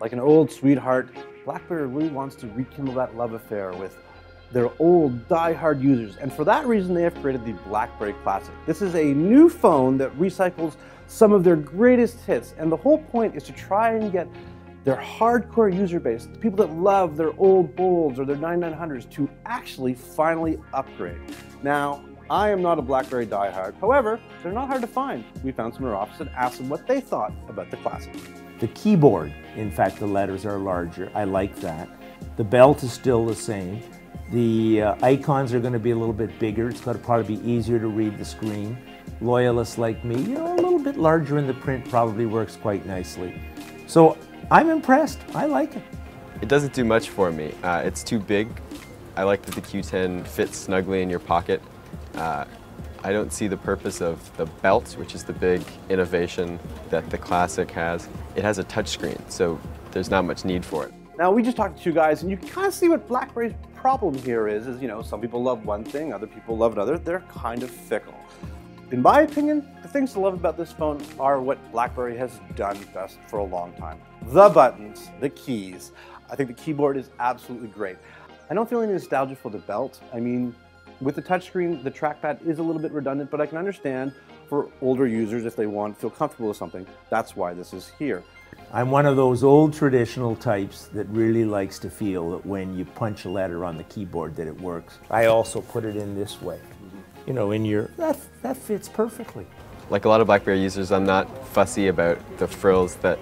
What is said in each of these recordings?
Like an old sweetheart, BlackBerry really wants to rekindle that love affair with their old die-hard users, and for that reason they have created the BlackBerry Classic. This is a new phone that recycles some of their greatest hits, and the whole point is to try and get their hardcore user base, the people that love their old Bolds or their 9900s, to actually finally upgrade. Now, I am not a BlackBerry diehard, however, they're not hard to find. We found some in our office and asked them what they thought about the Classic. The keyboard, in fact, the letters are larger. I like that. The belt is still the same. The icons are going to be a little bit bigger. It's going to probably be easier to read the screen. Loyalists like me, you know, a little bit larger in the print probably works quite nicely. So I'm impressed. I like it. It doesn't do much for me. It's too big. I like that the Q10 fits snugly in your pocket. I don't see the purpose of the belt, which is the big innovation that the Classic has. It has a touchscreen, so there's not much need for it. Now, we just talked to two guys, and you kind of see what BlackBerry's problem here is, you know, some people love one thing, other people love another. They're kind of fickle. In my opinion, the things to love about this phone are what BlackBerry has done best for a long time. The buttons, the keys. I think the keyboard is absolutely great. I don't feel any nostalgia for the belt. I mean, with the touchscreen, the trackpad is a little bit redundant, but I can understand for older users if they want to feel comfortable with something. That's why this is here. I'm one of those old traditional types that really likes to feel that when you punch a letter on the keyboard that it works. I also put it in this way. You know, that fits perfectly. Like a lot of BlackBerry users, I'm not fussy about the frills that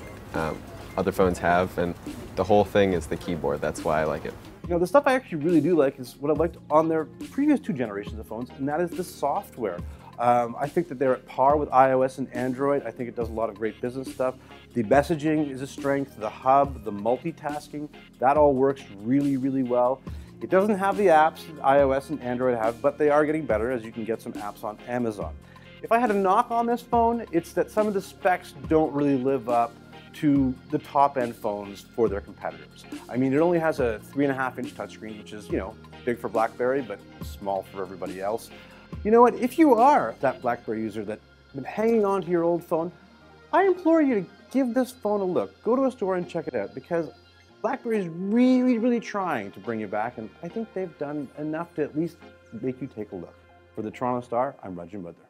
other phones have, and the whole thing is the keyboard. That's why I like it. You know, the stuff I actually really do like is what I liked on their previous two generations of phones, and that is the software. I think that they're at par with iOS and Android. I think it does a lot of great business stuff. The messaging is a strength, the hub, the multitasking, that all works really, really well. It doesn't have the apps that iOS and Android have, but they are getting better as you can get some apps on Amazon. If I had a knock on this phone, it's that some of the specs don't really live up to the top-end phones for their competitors. I mean, it only has a 3.5-inch touchscreen, which is, you know, big for BlackBerry, but small for everybody else. You know what, if you are that BlackBerry user that's been hanging on to your old phone, I implore you to give this phone a look. Go to a store and check it out, because BlackBerry is really, really trying to bring you back, and I think they've done enough to at least make you take a look. For the Toronto Star, I'm Raju Mudhar.